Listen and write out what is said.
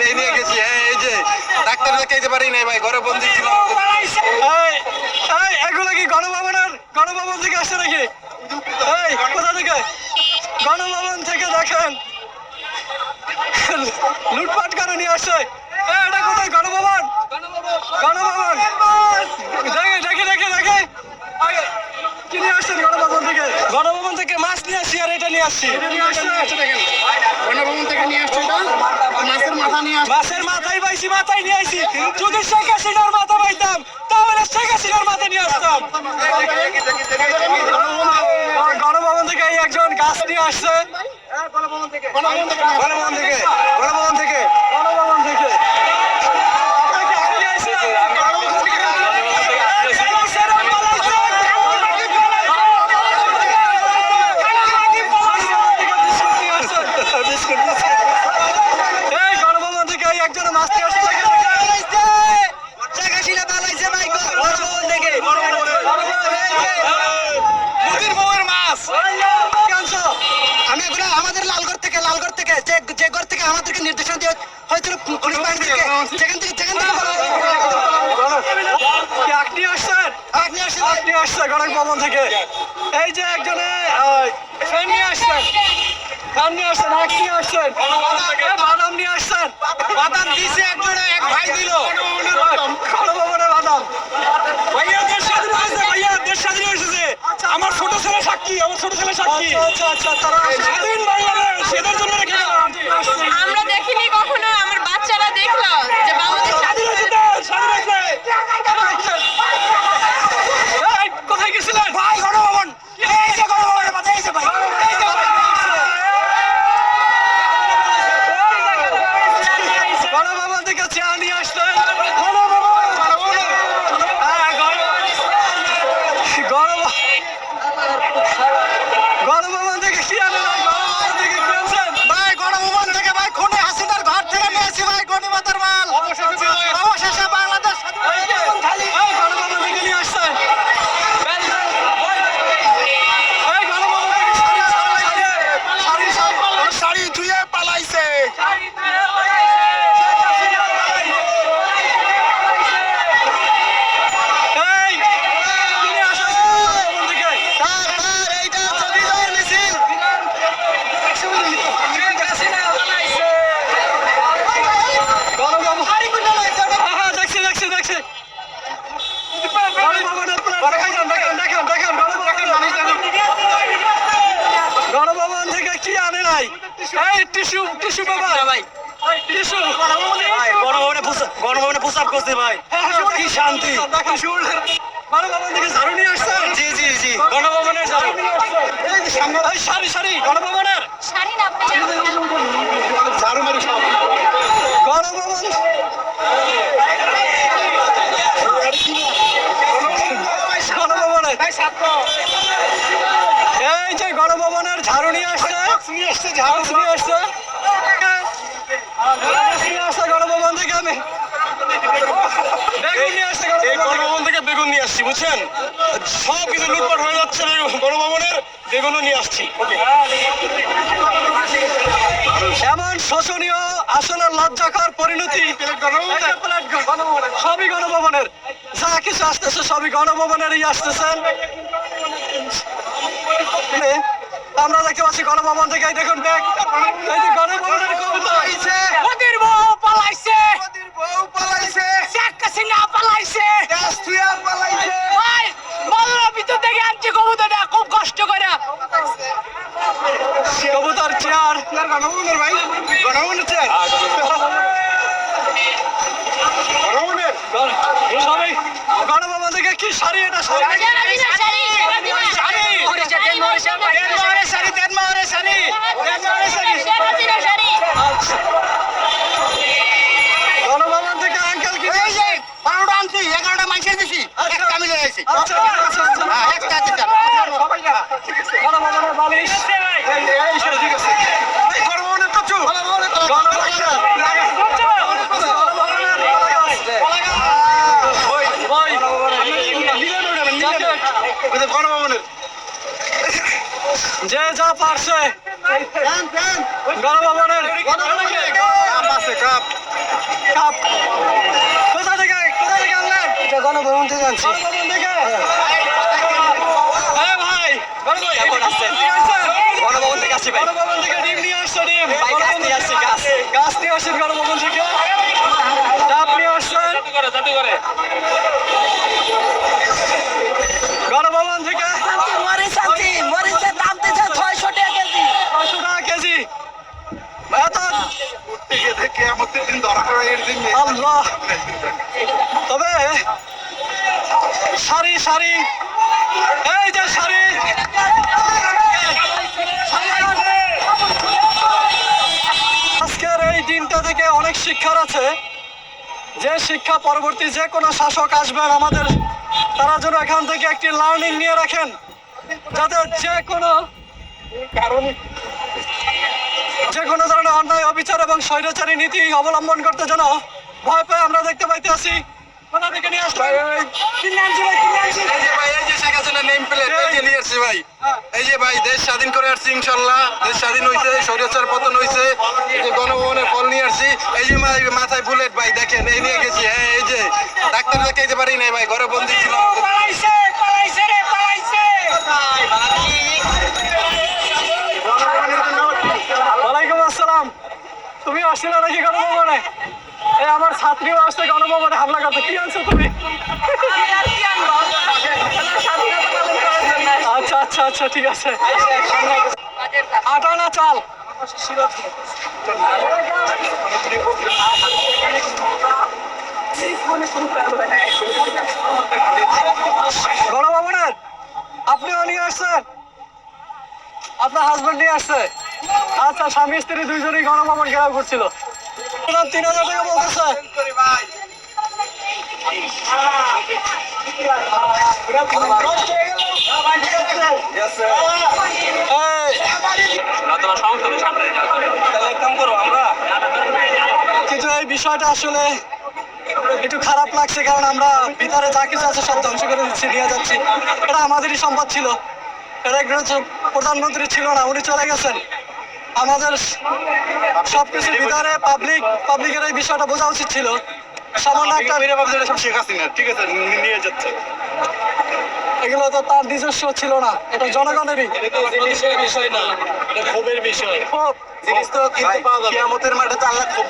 এই নিয়ে গেছি। হ্যাঁ, এই যে ডাক্তার দেখাইতে পারি নাই ভাই, ঘরে বন্দি ছিলাম। এগুলো কি গণভবন থেকে আসছে নাকি? এই কোথা থেকে? গণভবন থেকে দেখেন লুটপাট করে নিয়ে আসছে। এটা কোথায়? গণভবন। দেখে কি নিয়ে আসছেন গণভবন থেকে? গণভবন থেকে মাছ নিয়ে আসছি আর এটা নিয়ে আসছি। গণভবন থেকে নিয়ে আসছে, মাছের মাথা নিয়ে আসছে। মাছের মাথায় পাইছি, মাথায় নিয়ে আসছি। যদি শেখ হাসিনার মাথা পাইতাম তাহলে শেখ হাসিনার মাথা নিয়ে আসতাম। গণভবন থেকে একজন গাছ নিয়ে আসছে। গণভবন থেকে একজন মাছ নিয়ে আসছে। আমি এগুলো আমাদের লালগড় থেকে যে ঘর থেকে আমাদেরকে নির্দেশনা দেওয়া হয়েছিল পুলিশ বাহিনী থেকে, সেখান থেকে আপনি আসছে গণভবন থেকে। এই যে একজনে নিয়ে আসছেন, বাদাম নিয়ে আসছেন। বাদাম দিছে একজনে, এক ভাই দিল। গণভবনে বাদাম। ভাইয়া দেশ স্বাধীন হয়েছে, ভাইয়া দেশ স্বাধীন হয়েছে। আমার ছোট ছেলে সাক্ষী, আচ্ছা, তারা স্বাধীন বাংলাদেশ, এদের জন্য রেখে গেলাম। আমরা দেখিনি কখনো, আমার বাচ্চারা দেখলো যে বাংলাদেশ স্বাধীন হয়েছে দেশ, স্বাধীন হয়েছে। কোথায় গেছিলেন? ভাই গণভবন, এই যে গণভবনের মাথায়, এই যে ভাই, এই যে ভাই। গণভবন থেকে চা নিয়ে আসতেন। গণভবন থেকে কি আনেন? গণভবন থেকে কি আনছেন? ভাই গণভবন থেকে ভাই খুনি হাসিনার ঘর থেকে নিয়েছি ভাই গণিমতের মাল। অবশেষে বাংলাদেশ গণভবন থেকে নিয়ে আসছেন। গণভবন থেকে শাড়ি ধুয়ে পালাইছে। গণভবন থেকে কি আনে নাই? টিস্যু বাবা ভাই, গণভবনে প্রস্তাব করছে ভাই, কি শান্তি। গণভবন থেকে ঝাড়ু নিয়ে আসছেন। জি গণভবনের ঝাড়ু নিয়ে আসছেন। এই যে সামনে সারি গণভবনের শাড়ি না ঝাড়ু মারি সব। গণভবন এই যে গণভবনের ঝাড়ু নিয়ে আসছে, গণভবন থেকে আমি বেগুন নিয়ে আসছে। এই গণভবন থেকে বেগুন নিয়ে আসছি, বুঝছেন? সব কিছু লুটপাট হয়ে যাচ্ছে গণভবনের, বেগুনও নিয়ে আসছি। এমন শোচনীয়, আসলে লজ্জাকর পরিণতি সবই গণভবনের। যা কিছু আসতেছে সবই গণভবনেরই আসতেছেন। আমরা দেখতে পাচ্ছি গণভবন থেকে, দেখুন ব্যাগ, এই যে গণভবনের কবুতর ওদের বউ পালাইছে, শেখ হাসিনা পালাইছে, ভাই মল্লার ভিতর থেকে আনছে কবুতরটা খুব কষ্ট করে। কবুতর চেয়ার, গণভবনের ভাই, গণভবনের চেয়ার, গণভবনের সবাই গণভবন থেকে কি শাড়ি? এটা শাড়ি গণভবন থেকে আঙ্কেল কি? 12টা আনছি, 11টা মাইসে দিছি, একটা মিলে আইছি। একটা দিতাম গণভবনের বালিশ, ঠিক আছে। গণভবনের কচু, গণভবনের যে যা পারছে গণভবনের কাপ আছে, কাপ কাপ কোথা থেকে আনলেন? এটা গণভবন থেকে আনছি। গণভবন থেকে? হ্যাঁ ভাই, কেমন আছেন? ঠিক আছে? গণভবন থেকে আসছি ভাই। গণভবন থেকে ডিম নিয়ে আসছো, ডিম। ভাই, গাছ নিয়ে আসছি, গাছ। গাছ নিয়ে আসছেন গণভবন থেকে। ডাব নিয়ে আসছেন গণভবন থেকে। মরিচের দাম দিচ্ছে 600 টাকা কেজি। 500 টাকা কেজি। এত আল্লাহ। তবে সারি সারি, এই যে সারি, আজকের এই দিনটা থেকে অনেক শিক্ষার আছে, যে শিক্ষা পরবর্তী যে কোনো শাসক আসবেন আমাদের, তারা যেন এখান থেকে একটি লার্নিং নিয়ে রাখেন, যাতে যে কোনো ধরনের অন্যায়, অবিচার এবং স্বৈরাচারী নীতি অবলম্বন করতে যেন ভয় পায় আমরা দেখতে পাইতে আসি। কোথা থেকে নিয়ে আসবে? এই যে ভাই, দেশ স্বাধীন করে আসছি ইনশাল্লাহ। দেশ স্বাধীন হয়েছে, স্বৈরাচার পতন হয়েছে। এই যে গণভবনের ফল নিয়ে আসছি। এই যে মাথায় বুলেট ভাই, দেখেন এই নিয়ে গেছি। হ্যাঁ, এই যে ডাক্তার দেখাইতে পারি নাই ভাই, ঘরে বন্দি ছিলাম। ওয়ালাইকুম আসসালাম। তুমি আসছিলে নাকি গণভবনে? এই আমার ছাত্রীও আসছে গণভবনে হামলা করতে। কি আনছো তুমি? আচ্ছা আচ্ছা আচ্ছা, ঠিক আছে। আটা না চাল? গণভবনের আপনিও নিয়ে আসছেন? আপনার হাজবেন্ড নিয়ে আসছে? আচ্ছা, স্বামী স্ত্রী দুইজনই গণভবন ঘেরাও করছিল। 3000 টাকা বলতেছে। কিন্তু এই বিষয়টা আসলে একটু খারাপ লাগছে, কারণ আমরা ভিতরে যা কিছু আছে সব ধ্বংস করে দিচ্ছি, নিয়ে যাচ্ছি। এটা আমাদেরই সম্পদ ছিল। এটা একজন প্রধানমন্ত্রী ছিল না, উনি চলে গেছেন। আমাদের সবকিছু ভিতরে পাবলিকের এই বিষয়টা বোঝা উচিত ছিল। সামান্য একটা সব শেখ হাসিনা, ঠিক আছে, নিয়ে যাচ্ছে। এগুলো তো তার নিজস্ব ছিল না, এটা জনগণেরই। বিষয় না, এটা ক্ষোভের বিষয়। খুব জিনিস তো কিনতে পাওয়া যাবে। কিয়ামতের মাঠে তো আল্লাহ ক্ষোভ